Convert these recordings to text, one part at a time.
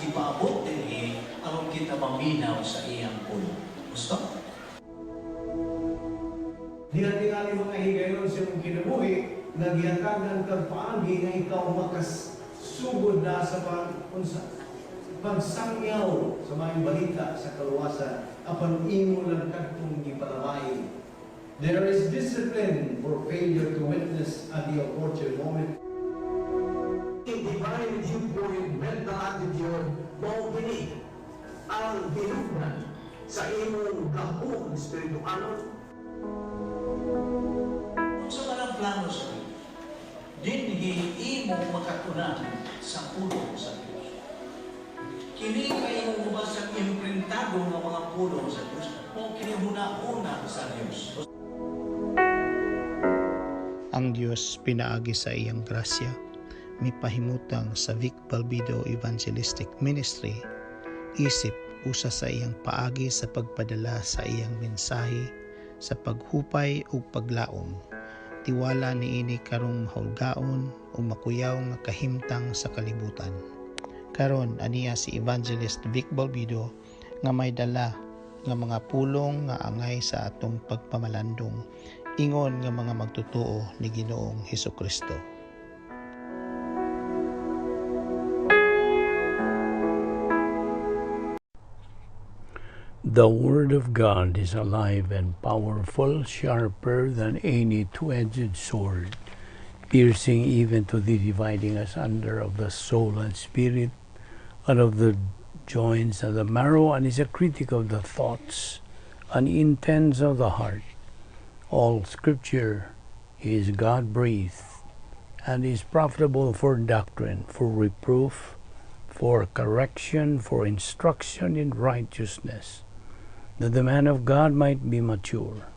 ipaabot din aron kita maminaw sa iyang pulo. Gusto? Dinati-ngali mga higayon sa mong kinabuhi, nagyakagan kang paagi nga ikaw makasugod na sa pagsangyaw sa mga balita sa kaluwasan apan imo lang kadtong gipalamay. There is discipline for failure to witness at the opportune moment. The divine viewpoint, mental attitude, mao kini ang hinungdan sa imong gahong espiritualon. Sa walang plano sa Diyos, dinhi imo makatunan sa pulo sa Diyos. Kini kayo mo sa imprintado ng mga pulo sa Diyos o kini huna-una sa Diyos. Ang Diyos pinaagi sa iyang grasya, mipahimutang sa Vic Balbido Evangelistic Ministry, isip usa sa iyang paagi sa pagpadala sa iyang mensahe, sa paghupay o paglaom. Tiwala niini karong mahulgaon o makuyaw nga kahimtang sa kalibutan. Karon aniya si Evangelist Vic Balbido nga may dala nga mga pulong nga angay sa atong pagpamalandong, ingon nga mga magtutuo ni Ginoong Hesukristo. The Word of God is alive and powerful, sharper than any two-edged sword, piercing even to the dividing asunder of the soul and spirit, and of the joints and the marrow, and is a critic of the thoughts and intents of the heart. All Scripture is God-breathed and is profitable for doctrine, for reproof, for correction, for instruction in righteousness, that the man of God might be mature,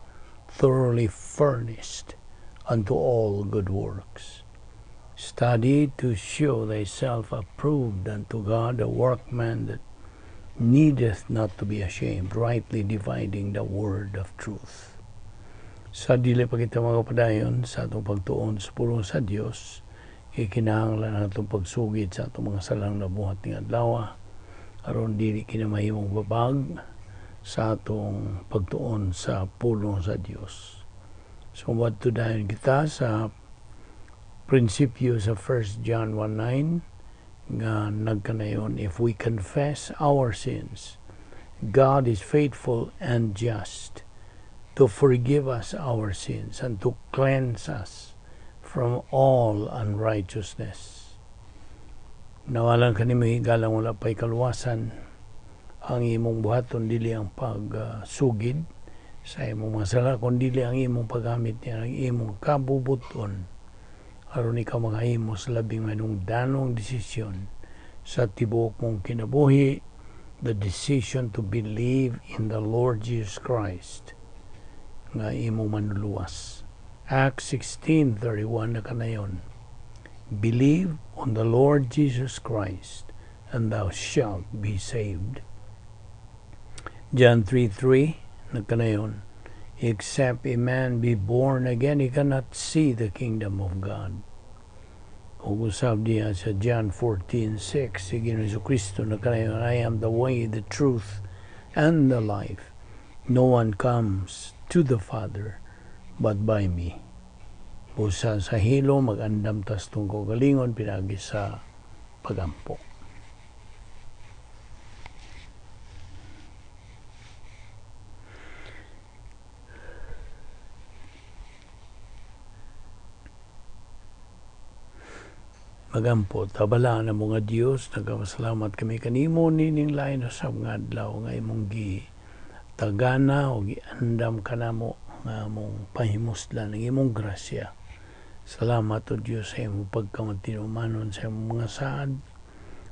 thoroughly furnished unto all good works. Study to show thyself approved unto God, a workman that needeth not to be ashamed, rightly dividing the word of truth. Sa dili pa kita mga kapadayon sa atong pagtuon sa pulong sa Dios, ikinahanglan ang atong pagsugid sa atong mga salang nabuhat ng adlaw, aron dili kinamahimong babag sa atong pagtuon sa pulong sa Dios. So wadto dayon kita sa prinsipyo sa 1 John 1:9 nga nagkanayon, if we confess our sins, God is faithful and just to forgive us our sins and to cleanse us from all unrighteousness. Nawalan ka ni mahigalang wala pa'y kaluwasan, ang imong buhaton dili ang pagsugid sa imong mga sala, kundi ang imong paggamit niya, ang imong kabubuton, aron ikaw makahimo sa labing manungdanong desisyon sa tibuok mong kinabuhi, the decision to believe in the Lord Jesus Christ nga imong manuluwas. Acts 16:31 na kanayon, believe on the Lord Jesus Christ and thou shalt be saved. John 3:3 na kanayon, except a man be born again, he cannot see the kingdom of God. O usab diya sa John 14:6, si Ginoong Hesukristo na kanayon, I am the way, the truth, and the life. No one comes to the Father but by me. Busa sa hilo, mag-andam tas tungko galingon, pinagi sa pagampo. Magampo, tabala na mga Diyos, nagpasalamat kami kanimo nining lain sa mga adlaw nga imong tagana o giandam kanamo nga mong pahimuslan ng imong grasya. Salamat o Diyos sa imong pagkamatinumanon sa imong mga saad,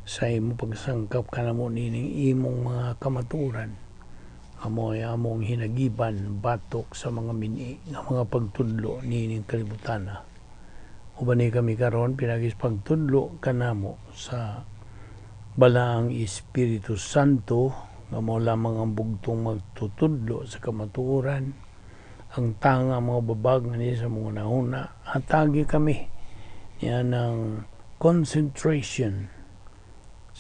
sa imong pagsangkap kanamo nining imong mga kamaturan. Amoy among hinagiban, batok sa mga mini, nga mga pagtudlo nining kalibutana. Ubani kami karon pinagis pagtudlo kanamo sa balaang Espiritu Santo nga mo lamang ang bugtong magtutudlo sa kamatuoran, ang tanga mga babag nga sa mga nahuna, hatagi kami yan ng concentration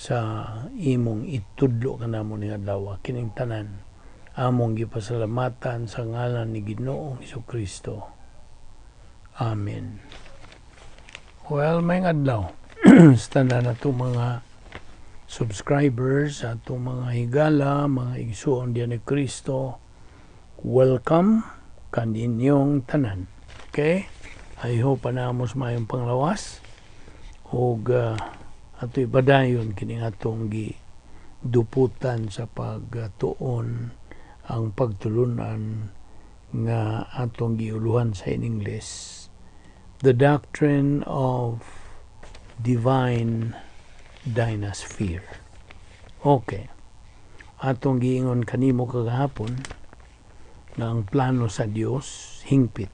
sa imong itudlo kanamo ning adlaw kining tanan among gipasalamatan sa ngalan ni Ginoong Hesukristo. Amen. Well, may adlaw sa tanan nato mga subscribers, atong mga higala, mga igsuon diyan ni Kristo, welcome kaninyong tanan. Okay? I hope anamos mayong panglawas og ato'y badayon kining atong giduputan sa pagtuon ang pagtulunan nga atong giuluhan sa in English, the Doctrine of Divine Dynasphere. Okay. Atong giingon kanimo kagahapon na ang plano sa Dios hingpit.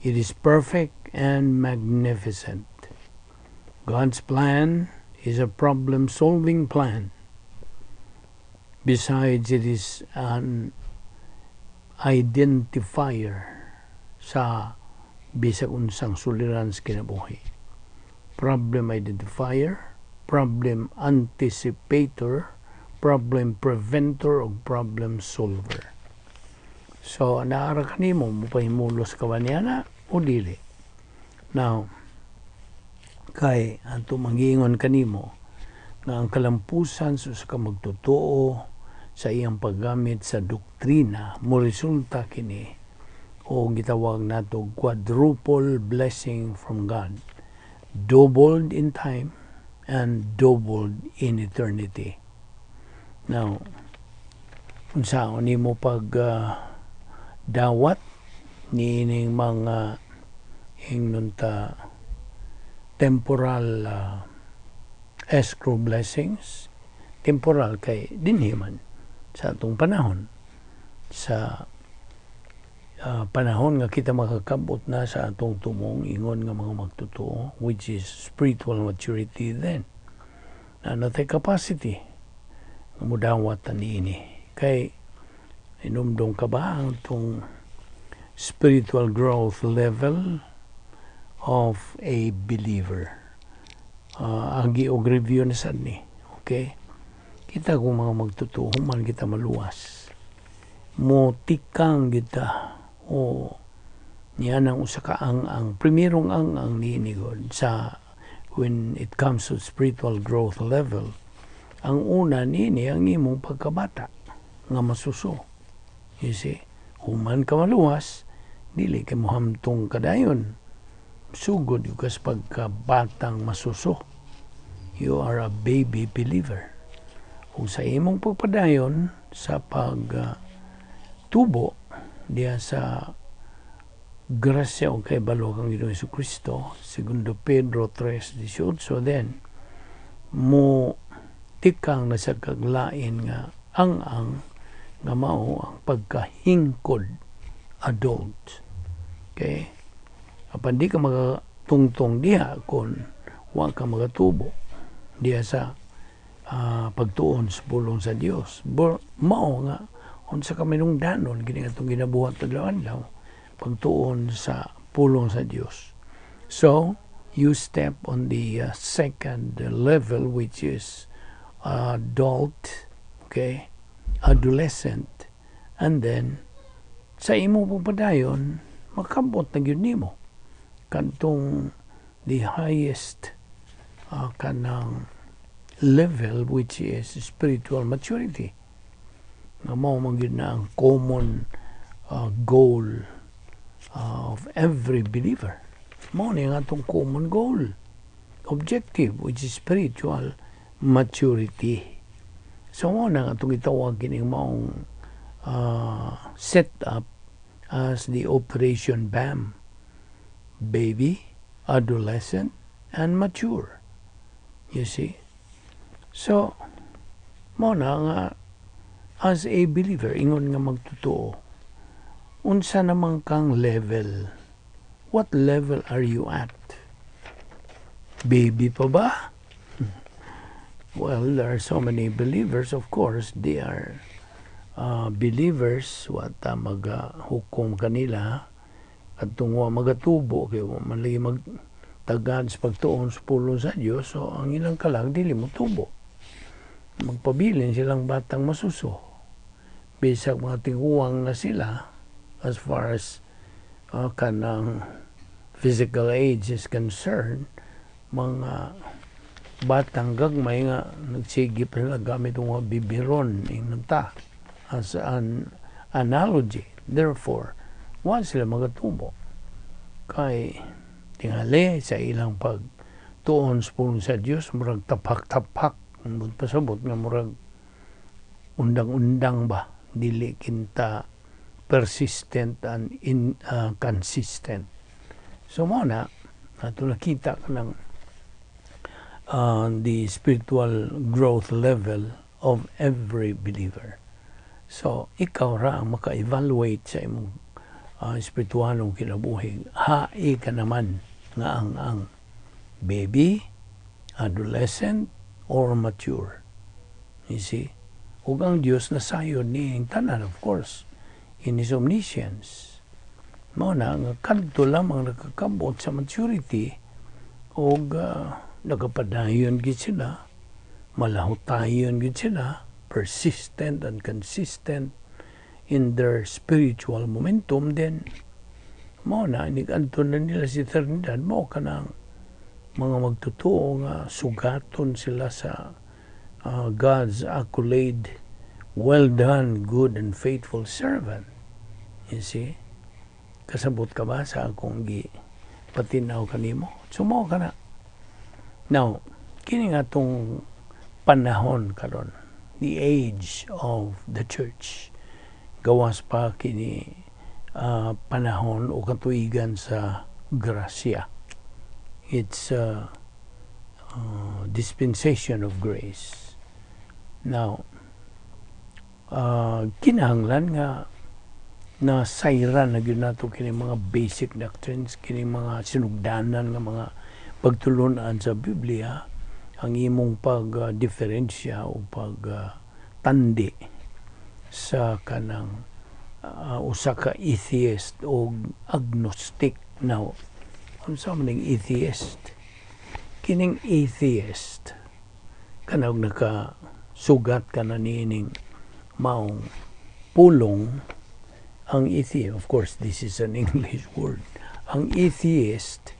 It is perfect and magnificent. God's plan is a problem-solving plan. Besides, it is an identifier sa bisag unsang suliran sa kinabuhi. Problem identifier, problem anticipator, problem preventer, o problem solver. So, naara ka nimo, mupahimulos ka ba niya na o dili? Now, kay ato mangingon kanimo nga ang kalampusan sa ka magtotoo sa iyang paggamit sa doktrina mo resulta kini o gitawag nato quadruple blessing from God, doubled in time and doubled in eternity. Now, unsaon nimo pag dawat niining mga hingnunta temporal escrow blessings, temporal kay dinhiman sa atong panahon, sa panahon nga kita makakabot na sa atong tumong ingon nga mga magtotoo, which is spiritual maturity, then na natay capacity nga mudawat niini kay inumdong ka ba ang itong spiritual growth level of a believer. Agi og review na sad ni. Okay? Kita kung mga magtotoo, man kita maluwas. Mo tikang kita o niya nang usa ka ang primerong ang niinigod sa when it comes to spiritual growth level. Ang una niini ang imong pagkabata nga masuso. You see, human ka maluwas, dili kay mohamtong kadayon. Sugod yung kas pagkabatang masuso. You are a baby believer. Kung sa imong pagpadayon sa pagtubo diya sa grasya o kay balo kang Ginoong Hesukristo, 2 Pedro 3:18, then mo tikang na sa kaglain nga ang nga mao ang pagkahingkod adult. Okay? Apan di ka magatungtong diha kung wa ka magatubo diha sa pagtuon sa pulong sa Dios. Mao nga unsa ka minungdanon kini atong ginabuhat adlaw-adlaw pagtuon sa pulong sa Dios. So you step on the second level, which is adult, okay, adolescent, and then sa imo pagpadayon makabot na gyud nimo kantong the highest kanang level, which is spiritual maturity. Nga mao man gyud na ang common goal of every believer. Mao ni ang atong common goal, objective, which is spiritual maturity. So mao na atong gitawag kining maong set up as the Operation BAM, baby, adolescent, and mature. You see? So, mo na nga, as a believer, ingon nga magtotoo, unsa namang kang level? What level are you at? Baby pa ba? Well, there are so many believers, of course, they are believers, wata maghukom kanila, at tungwa magatubo, kaya malagi tagad sa pagtuon sa pulong sa Dios, so ang ilang kalag dili mo tubo. Magpabilin silang batang masuso. Bisag mga tiguang na sila as far as kanang physical age is concerned, mga batang gagmay nga nagsigip sila gamit ng mga bibiron ta as an analogy. Therefore, wa sila magatubo. Kay tingali sa ilang pagtuon sa Dios, murag tapak-tapak, pasabot nga murag undang-undang ba, dili kinta persistent and consistent. So mo na ato nakita ka ng the spiritual growth level of every believer. So ikaw ra ang maka-evaluate sa imong espiritualong kinabuhi. Hai ka naman nga ang baby, adolescent, or mature. You see? Ug ang Dios na sayod ni tanan, of course, in His omniscience. Mao na nga kadto lamang nakakabot sa maturity ug nakapadayon gid sila, malahutayon gid sila, persistent and consistent in their spiritual momentum, then mao na nigadto na nila si eternidad. Mao kanang mga magtutuo nga sugaton sila sa God's accolade, well done, good and faithful servant. You see? Kasabot ka ba sa akong patinaw kanimo? Sumo ka na. Now, kini nga tong panahon karon, the age of the church, gawas pa kini panahon o katuigan sa grasya. It's dispensation of grace. Now, kinahanglan nga na sayran na gyud nato kini mga basic doctrines, kini mga sinugdanan nga mga pagtulunan sa Biblia, ang imong pag-diferensya o pag-tandi sa kanang usa ka atheist o agnostic. Now, unsa man ning atheist? Kining atheist kanang nakasugat ka na nining maong pulong. Ang atheist, of course, this is an English word. Ang atheist,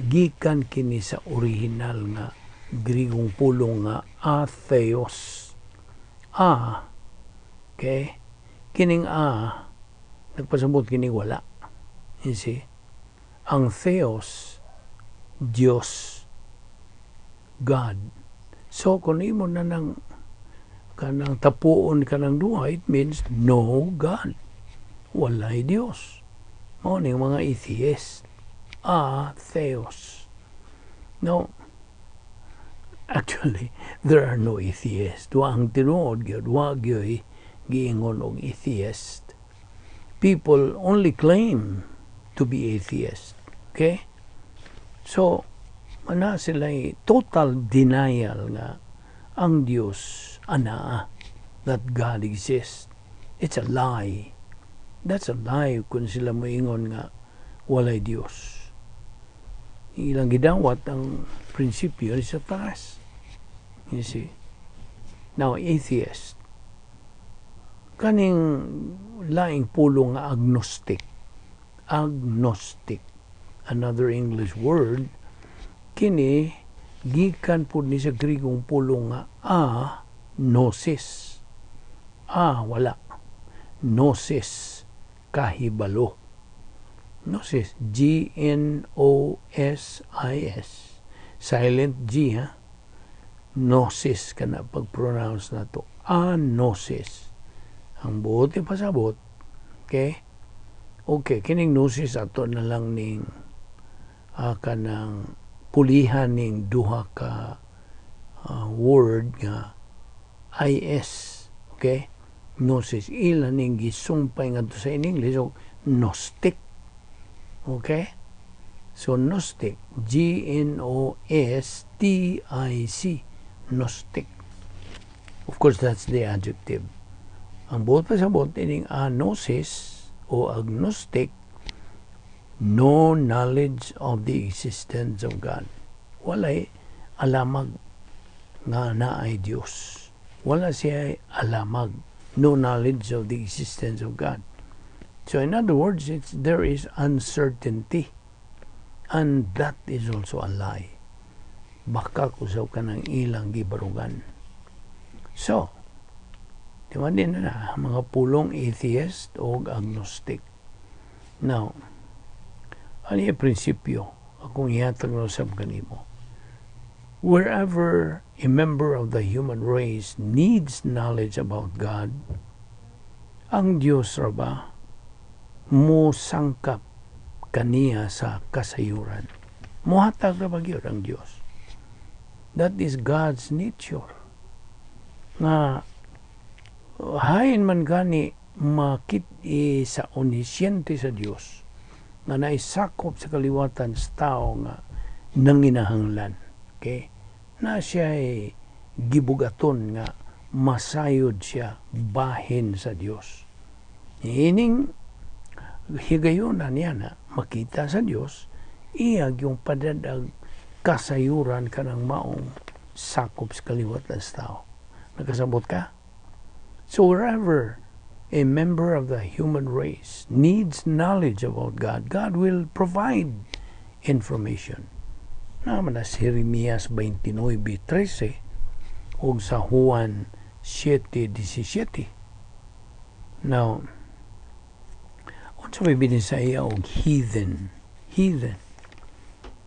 gikan kini sa original nga Grigong pulong nga atheos. Okay? Kining nagpasabot kini wala. You see? Ang theos, Diyos, God. So, kung imo na kanang tapuon kanang duha, it means no God. Walay Diyos. Mao ning mga atheist. Theos. No. Actually, there are no atheists. Wa ang tinuod gyud, wa gyud giingon og atheist. People only claim to be atheist. Okay? So, ana sila total denial nga ang Dios that God exists. It's a lie. That's a lie kung sila moingon nga walay Dios. Ilang gidawat ang prinsipyo sa taas. You see? Now, atheist. Kaning laing pulong nga agnostic. Agnostic. Another English word. Kini, gikan po ni sa Grigong pulong nga gnosis. Wala. Gnosis. Kahibalo. Gnosis. G-N-O-S-I-S. Silent G, ha? Gnosis ka na pag-pronounce na to. Gnosis. Ang buot pasabot. Okay? Okay, kining gnosis ato na lang ning kanang pulihan ning duha ka word nga IS. Okay? Gnosis. Ilan ning gisumpay nga to sa in English o Gnostic. Okay? So, Gnostic. G-N-O-S-T-I-C. Gnostic. Of course, that's the adjective. Ang buot pasabot ining gnosis o agnostic, no knowledge of the existence of God. Walay alamag nga naay Dios. Wala siya alamag, no knowledge of the existence of God. So in other words, there is uncertainty. And that is also a lie. Baka kusaw ka ng ilang gibarugan. So, diba din na mga pulong atheist o agnostic. Now, ano yung prinsipyo? Akong ihatag na sa kanimo. Wherever a member of the human race needs knowledge about God, ang Diyos ra ba mo sangkap kaniya sa kasayuran. Muhatag ra ba gyud ang Diyos? That is God's nature. Nga hain man gani makit sa omnisciente sa Diyos nga naisakop sa kaliwatan sa tao nga nanginahanglan. Okay? Na siya ay gibugaton nga masayod siya bahin sa Diyos. Ining higayonan niya na makita sa Diyos, iyag yung padadag kasayuran ka ng maong sakop sa kaliwatan sa tao. Nakasabot ka? So wherever a member of the human race needs knowledge about God, God will provide information. Naman na si Jeremias 29:13 o sa Juan 7:17. Now, unsa may binisaya og heathen? Heathen.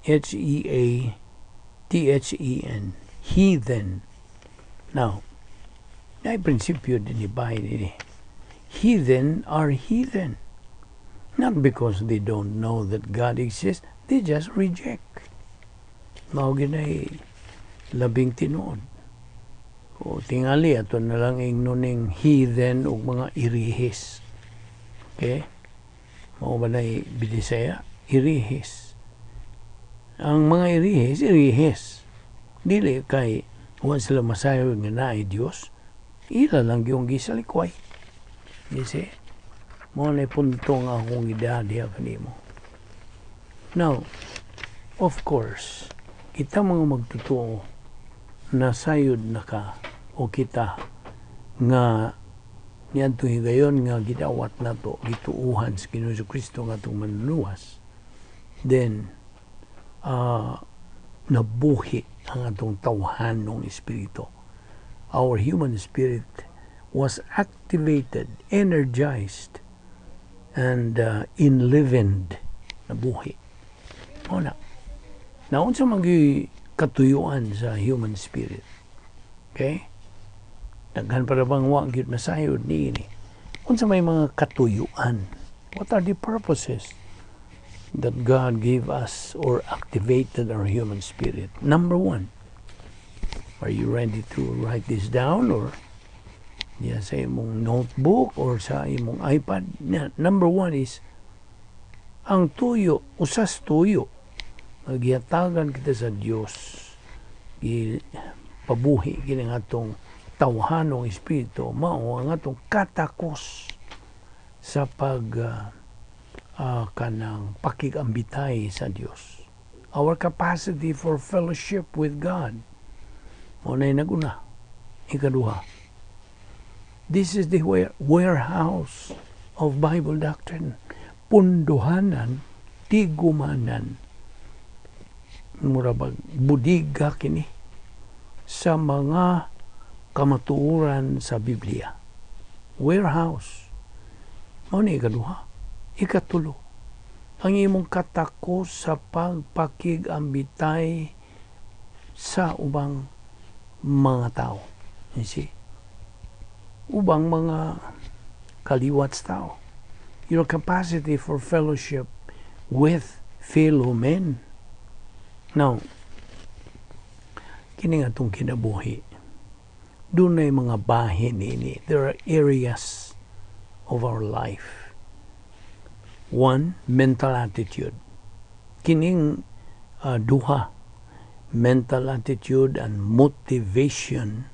H-E-A-T-H-E-N. Heathen. Now, na prinsipyo din ibay nini. Heathen are heathen. Not because they don't know that God exists, they just reject. Mao ginay labing tinuod. O tingali ato na lang ignoning heathen ug mga irihis. Okay? Mao ba nay Bisaya? Irihis. Ang mga irihis. Dili kay huwag sila masayo nga naay Dios. Ila lang yung gisalikway. You see? Mao na punto nga akong idadiha kanimo. Now, of course, kita mga magtotoo nasayod na ka o kita nga niadto higayon nga gidawat nato gituuhan sa Ginoong Kristo nga atong manluwas, then nabuhi ang atong tawhanong espiritu. Our human spirit was activated, energized, and enlivened. Nabuhi. O na. Naon sa magi katuyuan sa human spirit. Okay? Daghan para bang wa gyud masayod niini. Unsa may mga katuyuan? What are the purposes that God gave us or activated our human spirit? Number 1. Are you ready to write this down or sa imong notebook or sa imong iPad? Number 1 is ang tuyo, usas tuyo. Magyatagan kita sa Dios. Pabuhi kini nga atong tawhanong espiritu mao ang atong katakos sa kanang pakigambitay sa Dios. Our capacity for fellowship with God. Mao nay naguna. Ikaduha. This is the warehouse of Bible doctrine. Punduhanan, tigumanan, murabag budiga kini sa mga kamatuoran sa Biblia. Warehouse. Mao ni ikaduha. Ikatulo. Ang imong katakos sa pagpakigambitay sa ubang mga tao. You see? Ubang mga kaliwat sa tao. Your capacity for fellowship with fellow men. Now, kini nga itong kinabuhi, doon na yung mga bahin ini. There are areas of our life. 1, mental attitude. Kining duha, mental attitude and motivation.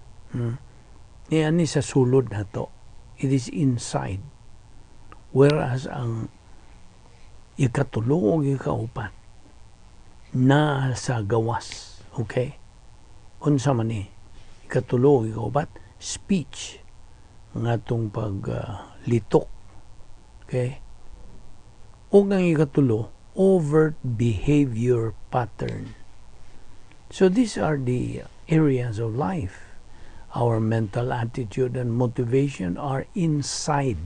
Yan sa sulod na to. It is inside. Whereas ang ikatulo o ikaupat na sa gawas. Okay? Unsa man ni ikatulo o ikaupat speech ngatong paglitok. Okay? O ang ikatulo overt behavior pattern. So these are the areas of life. Our mental attitude and motivation are inside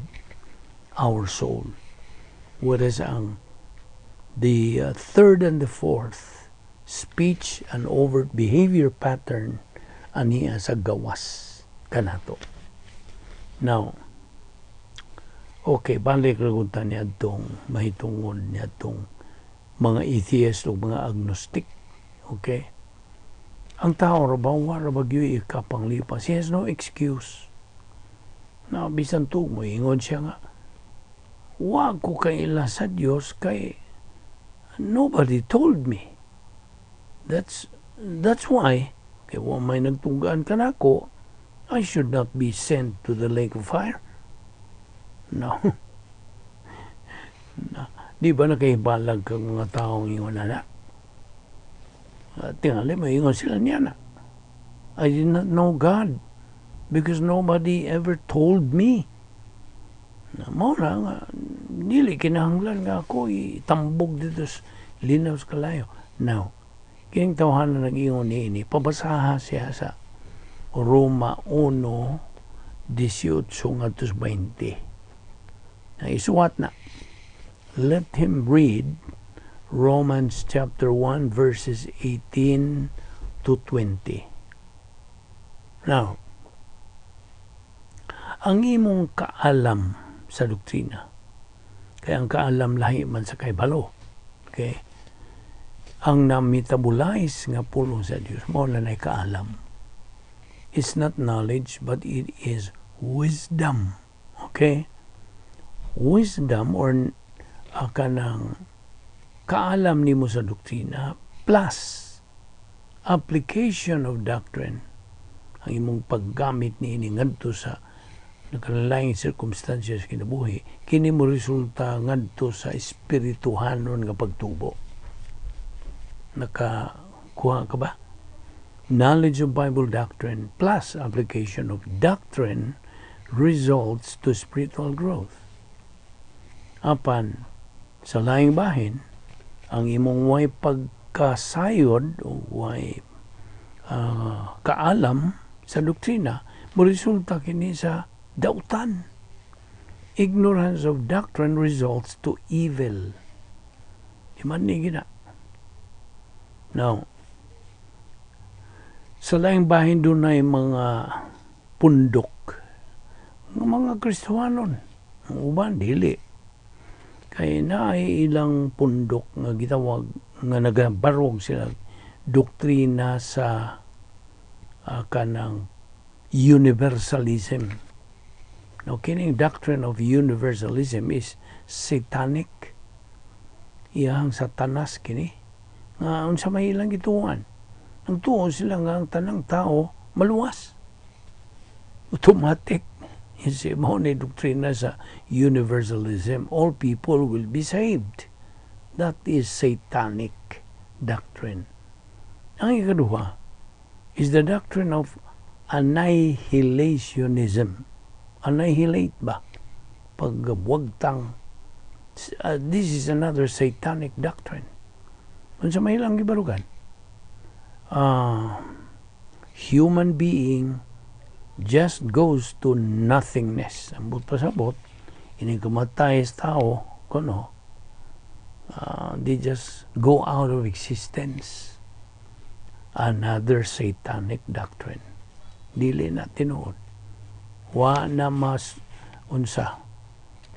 our soul. Whereas the third and the fourth, speech and overt behavior pattern, aniya sa gawas kanato. Now, okay, balik ragunta niya itong mahitungod niya itong mga atheist o mga agnostic. Okay? Ang tao rabawa rabagyo ikapanglipas. He has no excuse. Na bisan to mo ingon siya nga, wag ko kaila sa Dios kay nobody told me. That's why kay wa may nagtunggaan kanako, I should not be sent to the lake of fire. No. No. Di ba nakahibalag kang mga taong ingon na? Tingali mo ingon sila niya na. I did not know God because nobody ever told me. Mo na nga, dili kinahanglan nga ako itambog dito sa linaw sa kalayo. Now, kining tawhan na nag-ingon ni pabasaha siya sa Roma 1:18-20. Na isuwat na. Let him read Romans chapter 1 verses 18 to 20. Now, ang imong kaalam sa doktrina, kaya ang kaalam lahi man sa kaibalo, okay? Ang namitabulais nga pulong sa Dios, mao na nay kaalam. It's not knowledge, but it is wisdom. Okay? Wisdom or kanang kaalam nimo sa doktrina plus application of doctrine, ang imong paggamit niini ngadto sa nakalaing circumstances kinabuhi, kini mo resulta ngadto sa espirituhanon nga pagtubo. Nakakuha ka ba? Knowledge of Bible doctrine plus application of doctrine results to spiritual growth. Apan sa laing bahin, ang imong way pagkasayod o way kaalam sa doktrina, mo resulta kini sa dautan. Ignorance of doctrine results to evil. Di man ni gina. Now, sa laing bahin doon ay mga pundok ng mga Kristiyanon. Ang uban, dili. Kaya na ay ilang pundok nga gitawag nga nagabarog sila doktrina sa kanang universalism. Now, kining doctrine of universalism is satanic. Iyang satanas kini. Nga unsa may ilang gituan. Ang tuon sila nga ang tanang tao maluwas. Automatic. Kasi mo ni doktrina sa universalism, all people will be saved. That is satanic doctrine. Ang ikaduha is the doctrine of annihilationism. Annihilate ba? Pagwagtang. This is another satanic doctrine. Kung sa may lang gibarugan, human being just goes to nothingness. Ambot pasabot, ini kumatay sa tao, kuno, they just go out of existence. Another satanic doctrine. Dili na tinuod. Wa na mas unsa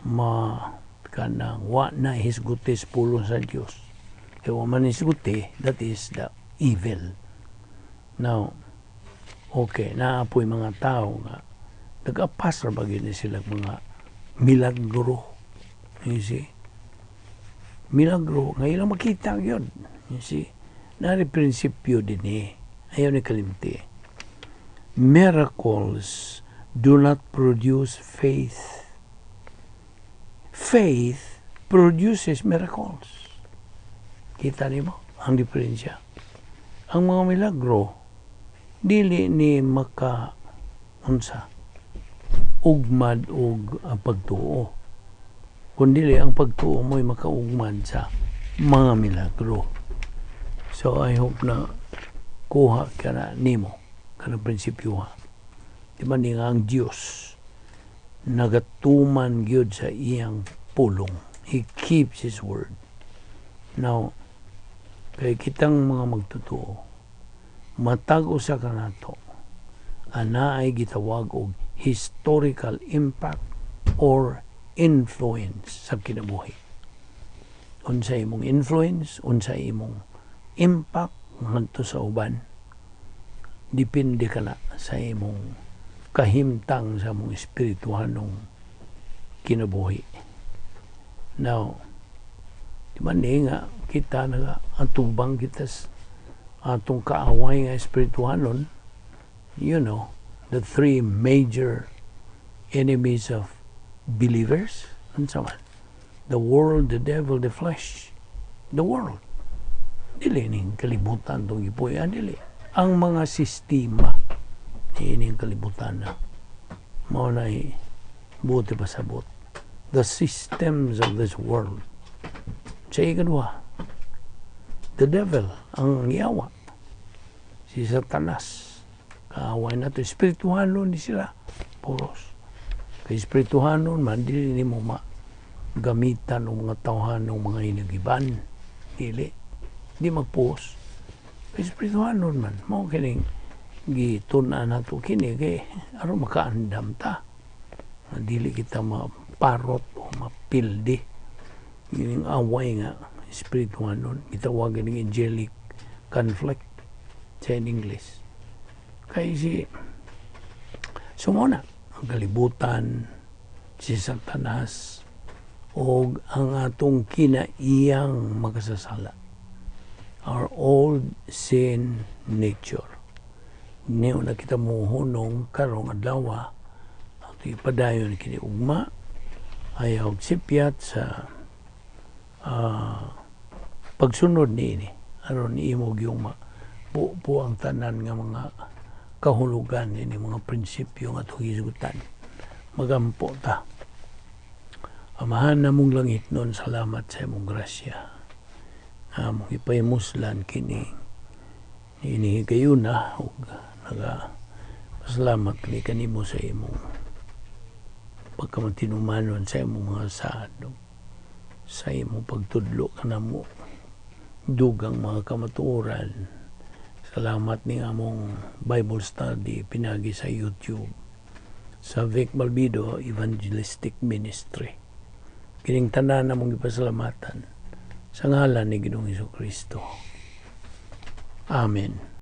wa na hisgutis pulong sa Dios. Kaya wa man hisguti, that is the evil. Now, okay, naapoy mga tao nga nag-apas ra bagyo ni sila mga milagro. You see? Milagro, ngayon lang makita yun. You see? Nari prinsipyo din Ayaw ni kalimti. Miracles do not produce faith. Faith produces miracles. Kita nimo ang diferensya. Ang mga milagro dili ni maka unsa ugmad og pagtuo, kundi ang pagtuo mo'y makaugmad sa mga milagro. So I hope na kuha ka na nimo kanang prinsipyo ha. Di ba nga ang Diyos nagatuman gyud sa iyang pulong. He keeps His word. Now, kay kitang mga magtutuo, matag usa ka nato, ana ay gitawag og historical impact or influence sa kinabuhi. Unsa imong influence, unsa imong impact ngadto sa uban, depende ka na sa imong kahimtang sa mong espirituhanong kinabuhi. Now, di ba nga kita atubang kita atong kaaway nga espirituhanon, you know, the three major enemies of believers, unsa man? The world, the devil, the flesh. The world. Dili ning kalibutan itong ipuyan, dili. Ang mga sistema ining kalibutan na mao na buti pasabot. The systems of this world. Sa ikadua, the devil, ang yawa, si Satanas, kaaway na ito, espirituhanon ni sila, puros. Kay espirituhanon man, dili ni mo gamitan ng mga tauhan ng mga inagiban, dili, di magpuos. Kay espirituhanon man, mao kining gitun-an nato kini, kay aron makaandam ta. Dili kita maparot o mapildi. Yung away nga, espirituhanon, gitawagin ng angelic conflict sa English. Kaya sumuna, ang kalibutan, si Satanas, o ang atong kinaiyang makasasala. Our old sin nature. Niyo na kita muhunong karong adlaw, at ipadayon kiniugma, ayaw sipyat sa pagsunod niini aron imog yung po ang tanan nga mga kahulugan ini mga prinsipyo nga tugisgutan magampo ta. Amahan na mong langit noon, salamat sa imong grasya mong ipahimuslan kini kayo na ug salamat kini kanimo sa imong pagkamatinumanon sa imong mga saad sa imong pagtudlo ka na mo dugang mga kamatuoran. Salamat ni among Bible study pinagi sa YouTube sa Vic Balbido Evangelistic Ministry. Kining tanan namong ipasalamatan sa ngalan ni Ginoong Hesukristo. Amen.